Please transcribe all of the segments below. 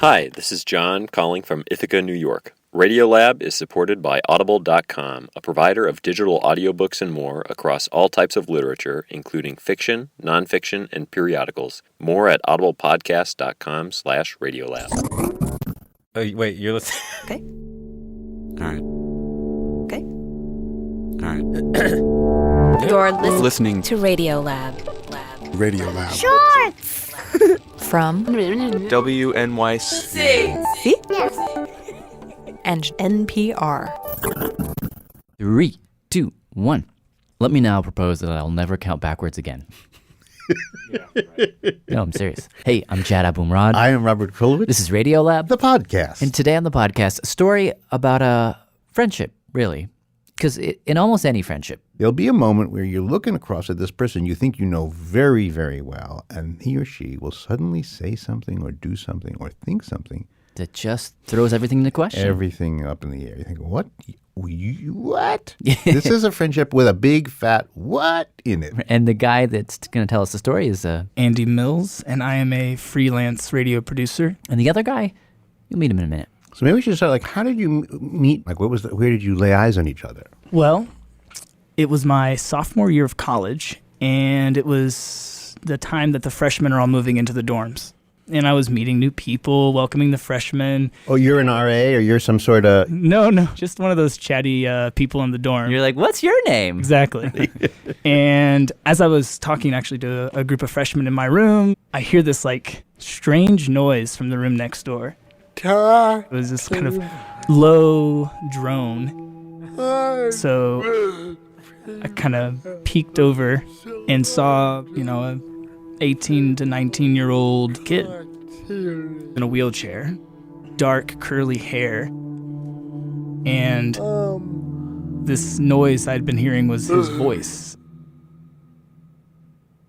Hi, this is John calling from Ithaca, New York. Radiolab is supported by Audible.com, a provider of digital audiobooks and more across all types of literature, including fiction, nonfiction, and periodicals. More at audiblepodcast.com/radiolab. Oh, wait, you're listening? Okay. All right. Okay. All right. You're Listening to Radiolab. Radiolab. Shorts! From WNYC. C and NPR. 3, 2, 1. Let me now propose that I'll never count backwards again. No, I'm serious. Hey, I'm Jad Abumrad. I am Robert Krulowitz. This is Radiolab. the podcast. And today on the podcast, a story about a friendship, really. Because in almost any friendship, There'll be a moment where you're looking across at this person you think you know very, very well, and he or she will suddenly say something or do something or think something. that just throws everything into question. Everything up in the air. You think, what? What? This is a friendship with a big fat what in it. And the guy that's going to tell us the story is, Andy Mills, and I am a freelance radio producer. and the other guy, you'll meet him in a minute. So maybe we should start, like, how did you meet? Like, where did you lay eyes on each other? Well, it was my sophomore year of college, and it was the time that the freshmen are all moving into the dorms. And I was meeting new people, welcoming the freshmen. Oh, you're an RA or you're some sort of... No, just one of those chatty people in the dorm. You're like, what's your name? Exactly. And as I was talking actually to a group of freshmen in my room, I hear this like strange noise from the room next door. It was this kind of low drone. So I kind of peeked over and saw, a 18 to 19-year-old kid in a wheelchair, dark curly hair, and this noise I'd been hearing was his voice.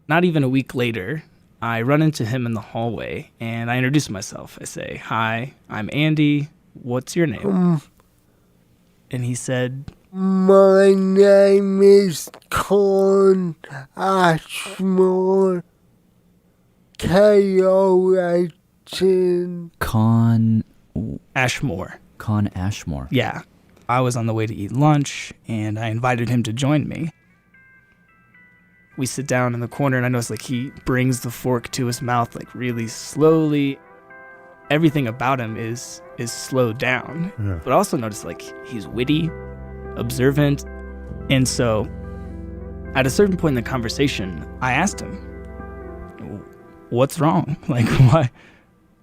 Not even a week later, I run into him in the hallway, and I introduce myself. I say, "Hi, I'm Andy. What's your name?" And he said, My name is Con Ashmore. K-O-H-N. Con Ashmore. Ashmore. Yeah. I was on the way to eat lunch, and I invited him to join me. We sit down in the corner, and I notice he brings the fork to his mouth really slowly. Everything about him is slowed down. Yeah. But I also notice he's witty, observant. And so at a certain point in the conversation, I asked him, "What's wrong?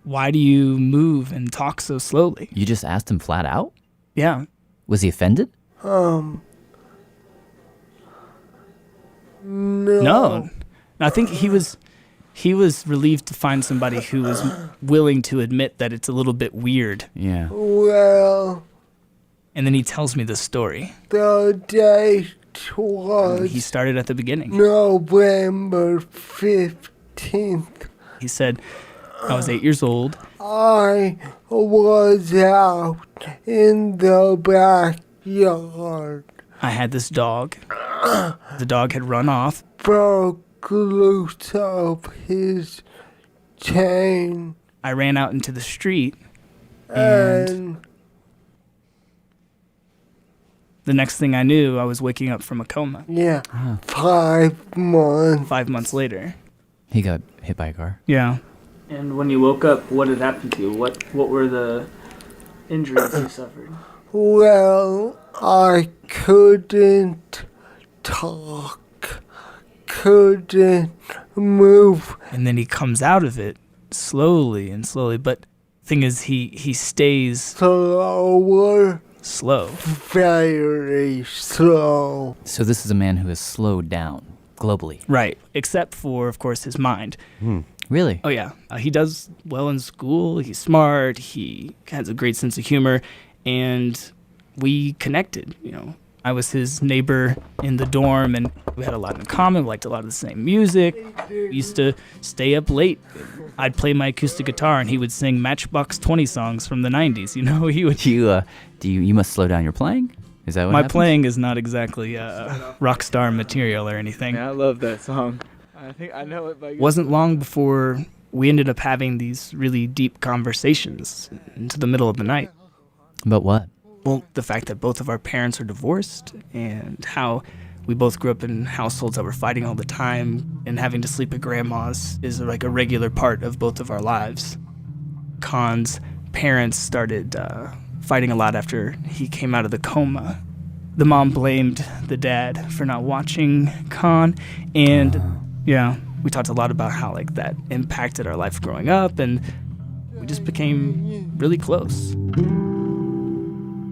Why do you move and talk so slowly?" You just asked him flat out? Yeah. Was he offended? No. I think he was relieved to find somebody who was willing to admit that it's a little bit weird. Yeah. Well, And then he tells me the story. the date was He started at the beginning. November 15th. He said, I was 8 years old. I was out in the backyard. I had this dog. The dog had run off. Broke loose of his chain. I ran out into the street. And And the next thing I knew, I was waking up from a coma. yeah, 5 months. 5 months later. He got hit by a car. Yeah. And when you woke up, what had happened to you? What were the injuries you suffered? Well, I couldn't talk, couldn't move. And then he comes out of it slowly and slowly. But thing is, he stays Slower, slow. very slow. So this is a man who has slowed down globally. Right. Except for, of course, his mind. Really? Oh, yeah. He does well in school. He's smart. He has a great sense of humor. And we connected, I was his neighbor in the dorm, and we had a lot in common. We liked a lot of the same music. We used to stay up late. I'd play my acoustic guitar, and he would sing Matchbox 20 songs from the 90s. He would. You must slow down your playing? Is that what My happens? playing is not exactly rock star material or anything. I love that song. I think I know it by Wasn't long before we ended up having these really deep conversations into the middle of the night. But what? Well, the fact that both of our parents are divorced and how we both grew up in households that were fighting all the time, and having to sleep at grandma's is like a regular part of both of our lives. Khan's parents started fighting a lot after he came out of the coma. The mom blamed the dad for not watching Khan, and we talked a lot about how like that impacted our life growing up, and we just became really close.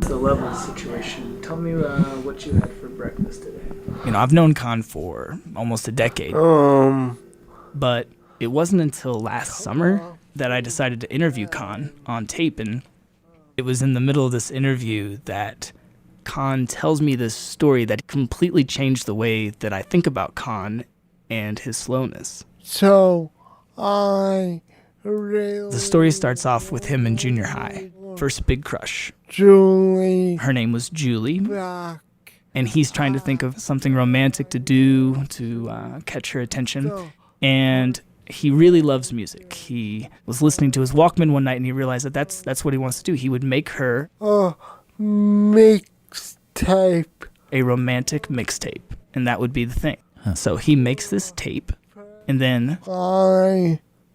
The level situation. Tell me what you had for breakfast today. I've known Khan for almost a decade. But it wasn't until last summer that I decided to interview Khan on tape, and it was in the middle of this interview that Khan tells me this story that completely changed the way that I think about Khan and his slowness. So, I really... The story starts off with him in junior high. First big crush. Julie. Her name was Julie. Back. And he's trying to think of something romantic to do to catch her attention. And he really loves music. He was listening to his Walkman one night and he realized that that's what he wants to do. He would make her Mixtape. a romantic mixtape. And that would be the thing. So he makes this tape, and then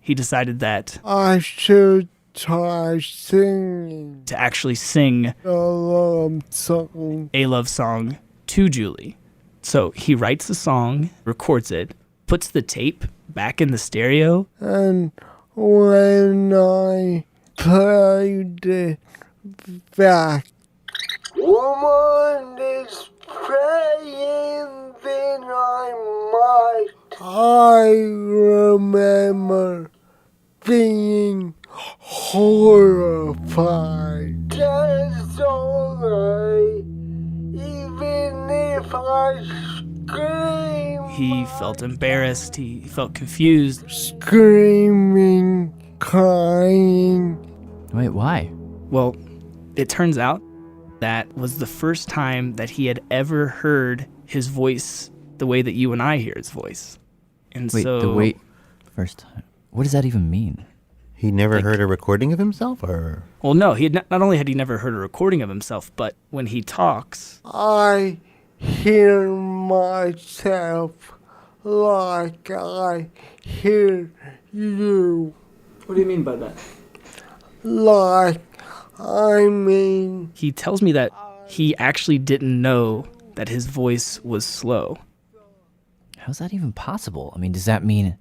he decided that I should try singing to actually sing a love song to Julie. So he writes the song, records it, puts the tape back in the stereo. And when I played it back, woman is praying, then I remember being horrified. That's alright, even if I scream. He felt embarrassed, he felt confused. Screaming, crying. Wait, why? Well, it turns out that was the first time that he had ever heard his voice the way that you and I hear his voice. And first time. What does that even mean? He never heard a recording of himself, or? Well, no, he had not only had he never heard a recording of himself, but when he talks, I hear myself like I hear you. What do you mean by that? He tells me that he actually didn't know that his voice was slow. How's that even possible? I mean, does that mean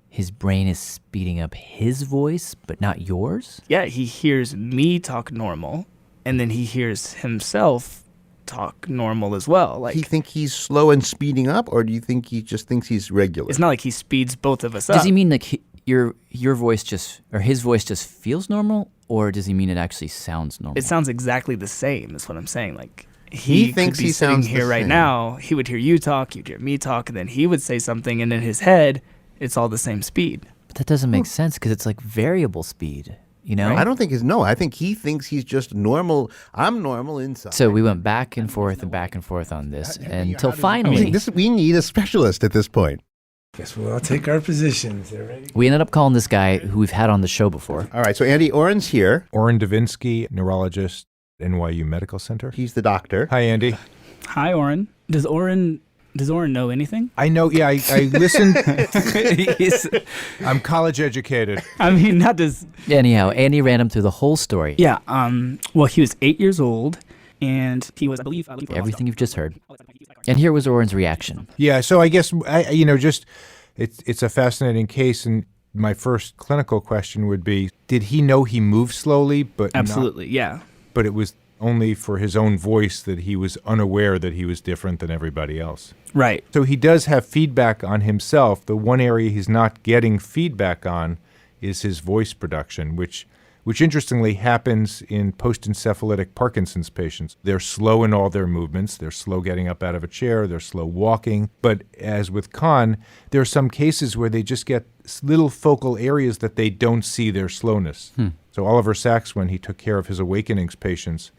his brain is speeding up his voice, but not yours? Yeah, he hears me talk normal, and then he hears himself talk normal as well. Like, You think he's slow and speeding up, or do you think he just thinks he's regular? it's not like he speeds both of us up. Does he mean like your voice just, or his voice just feels normal, or does he mean it actually sounds normal? It sounds exactly the same, is what I'm saying. Like, he thinks could be he sitting sounds here the right same. now, he would hear you talk, you'd hear me talk, and then he would say something, and in his head, it's all the same speed. But that doesn't make sense because it's like variable speed, you know? I don't think I think he thinks he's just normal. I'm normal inside. So we went back and forth on this until I finally mean, we need a specialist at this point. Guess we'll all take our positions. You ready? we ended up calling this guy who we've had on the show before. All right, so Andy Oren's here. Oren Davinsky, neurologist, NYU Medical Center. He's the doctor. Hi, Andy. Hi, Oren. Does Oren know anything? I know, yeah, I listened. I'm college educated. I mean, not does... Anyhow, Andy ran him through the whole story. Yeah, well, he was 8 years old, and he was, I believe... Everything you've just heard. And here was Oren's reaction. Yeah, so I guess, it's a fascinating case, and my first clinical question would be, did he know he moved slowly, but Absolutely, yeah. But it was only for his own voice that he was unaware that he was different than everybody else. Right. So he does have feedback on himself. The one area he's not getting feedback on is his voice production, which interestingly happens in post-encephalitic Parkinson's patients. They're slow in all their movements. They're slow getting up out of a chair. They're slow walking. But as with Khan, there are some cases where they just get little focal areas that they don't see their slowness. So Oliver Sacks, when he took care of his Awakenings patients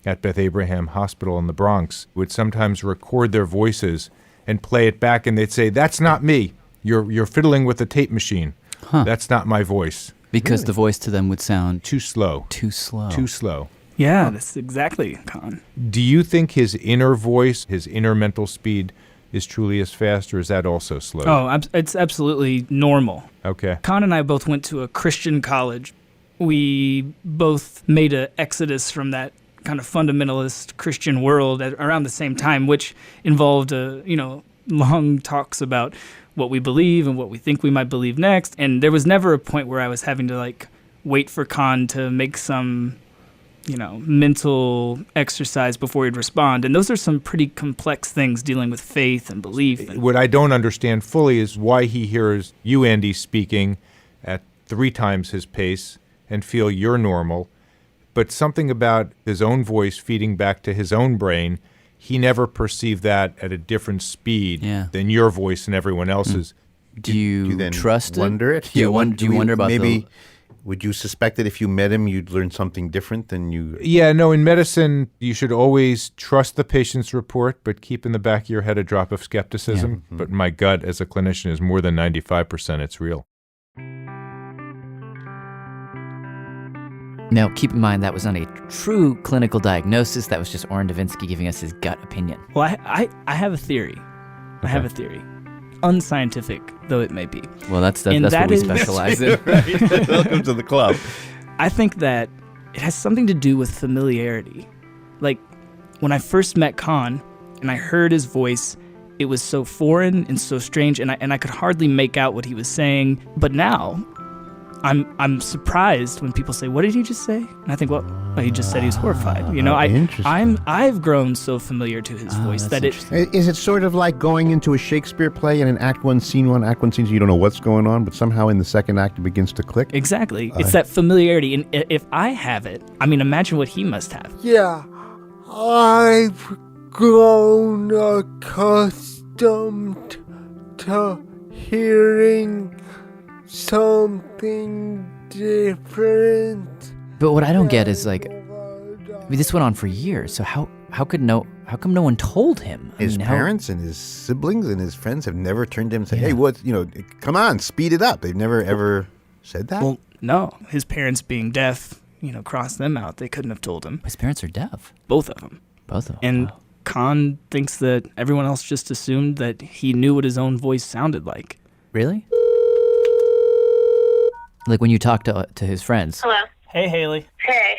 at Beth Abraham Hospital in the Bronx, would sometimes record their voices and play it back, and they'd say, "That's not me. You're fiddling with the tape machine." Huh. That's not my voice. Because the voice to them would sound Too slow. too slow. Too slow. Yeah, that's exactly, Con. Do you think his inner voice, his inner mental speed, is truly as fast, or is that also slow? Oh, it's absolutely normal. Okay. Con and I both went to a Christian college. We both made an exodus from that kind of fundamentalist Christian world around the same time, which involved, long talks about what we believe and what we think we might believe next. And there was never a point where I was having to wait for Con to make some, mental exercise before he'd respond. And those are some pretty complex things dealing with faith and belief. What I don't understand fully is why he hears you, Andy, speaking at 3 times his pace and feel you're normal, but something about his own voice feeding back to his own brain, he never perceived that at a different speed than your voice and everyone else's. Do you then trust wonder it? Do you wonder about maybe? Would you suspect that if you met him, you'd learn something different than you? Yeah, no, in medicine, you should always trust the patient's report, but keep in the back of your head a drop of skepticism. But my gut as a clinician is more than 95% it's real. Now, keep in mind that was not a true clinical diagnosis. That was just Oren Davinsky giving us his gut opinion. Well, I have a theory. I have a theory. Unscientific though it may be. Well, that's what we specialize in. Welcome to the club. I think that it has something to do with familiarity. Like, when I first met Con and I heard his voice, it was so foreign and so strange, and I could hardly make out what he was saying. But now, I'm surprised when people say, "What did he just say?" And I think, well, he just said he's horrified. I've grown so familiar to his voice that Is it sort of like going into a Shakespeare play and in Act 1, Scene 1, Act 1, Scene 2, you don't know what's going on, but somehow in the second act it begins to click? Exactly. It's that familiarity, and if I have it, I mean, imagine what he must have. Yeah, I've grown accustomed to hearing something different. But what I don't get is this went on for years. So how come no one told him? His parents and his siblings and his friends have never turned to him and said, "Hey, come on, speed it up." They've never ever said that. Well, no. His parents being deaf, crossed them out. They couldn't have told him. His parents are deaf. Both of them. And wow. Con thinks that everyone else just assumed that he knew what his own voice sounded like. Really? Like when you talk to his friends. Hello. Hey, Haley. Hey.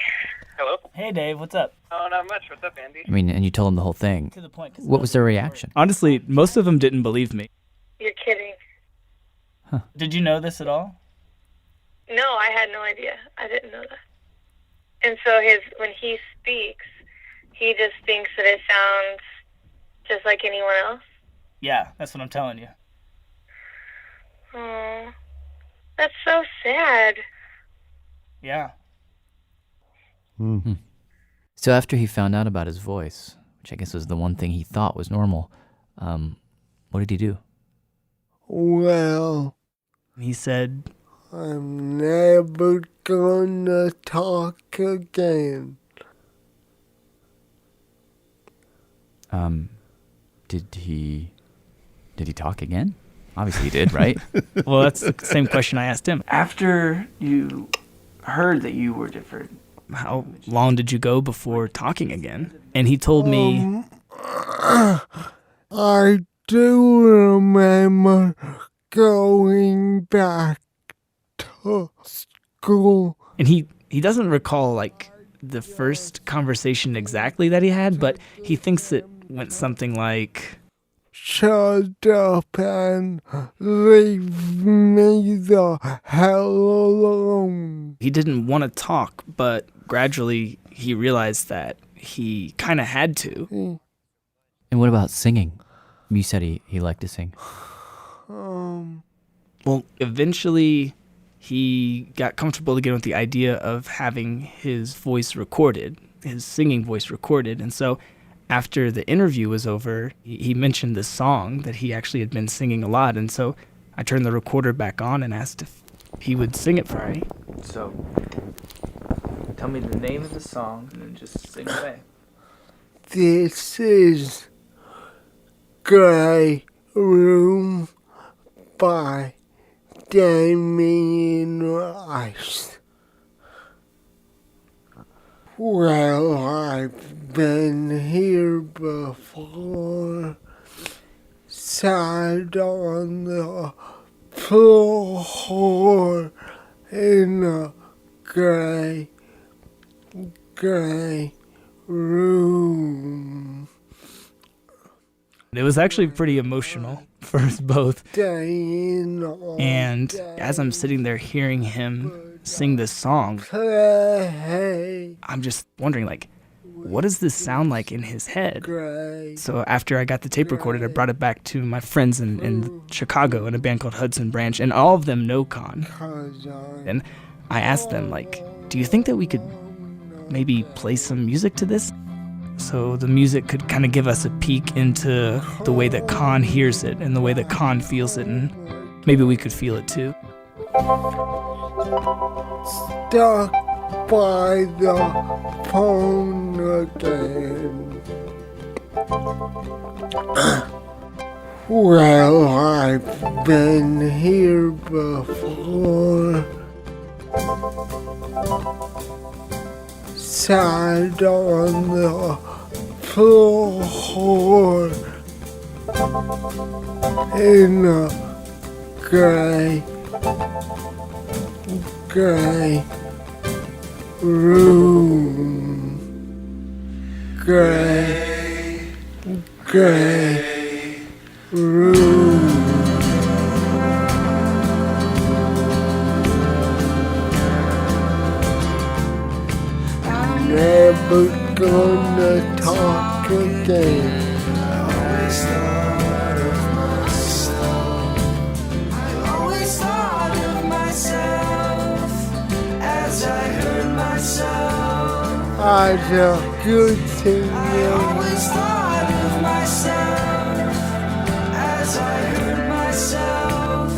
Hello? Hey, Dave. What's up? Oh, not much. What's up, Andy? I mean, and you told him the whole thing. To the point. What was their reaction? Honestly, most of them didn't believe me. You're kidding. Did you know this at all? No, I had no idea. I didn't know that. And so when he speaks, he just thinks that it sounds just like anyone else? Yeah, that's what I'm telling you. Oh, that's so sad. Yeah. Mm-hmm. So after he found out about his voice, which I guess was the one thing he thought was normal, what did he do? Well, He said, I'm never gonna talk again. Did he talk again? Obviously he did, right? well, that's the same question I asked him. After you heard that you were different, how long did you go before talking again? And he told me... I do remember going back to school. And he doesn't recall, the first conversation exactly that he had, but he thinks it went something like... Shut up and leave me the hell alone. He didn't want to talk, but gradually he realized that he kind of had to. And what about singing? You said he liked to sing. Well, eventually he got comfortable again with the idea of having his voice recorded, his singing voice recorded. And so after the interview was over, he mentioned this song that he actually had been singing a lot. And so I turned the recorder back on and asked if he would sing it for me. So tell me the name of the song and then just sing away. This is Grey Room by Damien Rice. Well, I've been here before, sat on the floor in a gray room. It was actually pretty emotional for us both. And as I'm sitting there hearing him sing this song, I'm just wondering, like, what does this sound like in his head? So after I got the tape recorded, I brought it back to my friends in Chicago in a band called Hudson Branch, and all of them know Con. And I asked them, like, do you think that we could maybe play some music to this? So the music could kind of give us a peek into the way that Con hears it and the way that Con feels it, and maybe we could feel it too. Stuck by the phone again. Well, I've been here before. Sat on the floor in a gray room. Gray room. Never gonna talk again. I always thought of myself as I heard myself. As a good thing. I always thought of myself as I heard myself.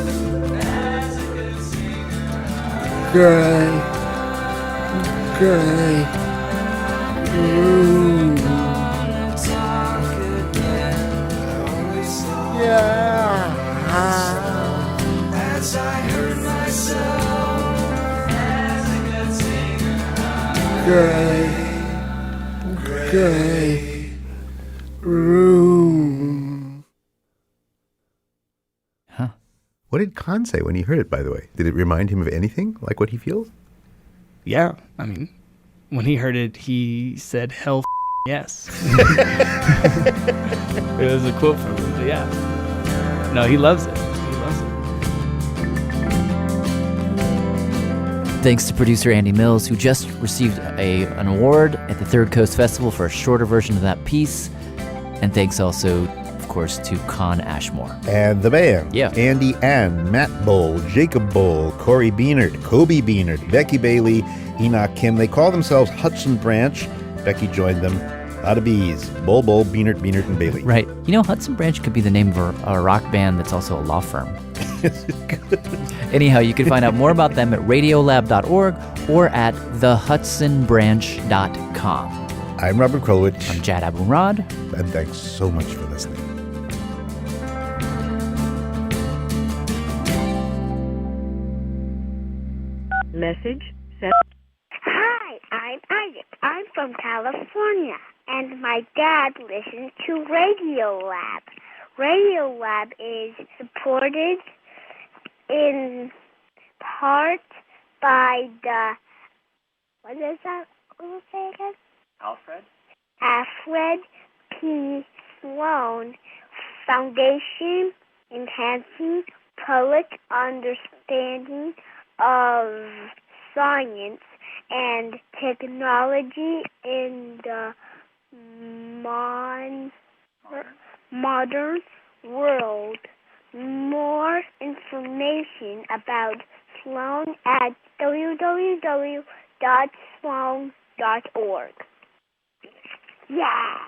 As a good singer. Gray room. Yeah. As I heard myself as a good singer. Gray room. Huh. What did Khan say when he heard it, by the way? Did it remind him of anything, like what he feels? Yeah, I mean, when he heard it, he said, hell yes. It was a quote from him, but yeah. No, he loves it. Thanks to producer Andy Mills, who just received an award at the Third Coast Festival for a shorter version of that piece. And thanks also, of course, to Con Ashmore. And the band. Yeah. Andy Ann, Matt Bull, Jacob Bull, Corey Beanert, Kobe Beanert, Becky Bailey, Enoch Kim. They call themselves Hudson Branch. Becky joined them. A lot of bees. Bull, Beanert, and Bailey. Right. You know, Hudson Branch could be the name of a rock band that's also a law firm. Anyhow, you can find out more about them at radiolab.org or at thehudsonbranch.com. I'm Robert Krulwich. I'm Jad Abumrad. And thanks so much for listening. Message set. Hi, I'm Isaac. I'm from California, and my dad listens to Radiolab. Radiolab is supported in part by the, what is that? We'll say again? Alfred P. Sloan Foundation, enhancing public understanding of science and technology in the modern world. More information about Sloan at www.sloan.org. Yeah!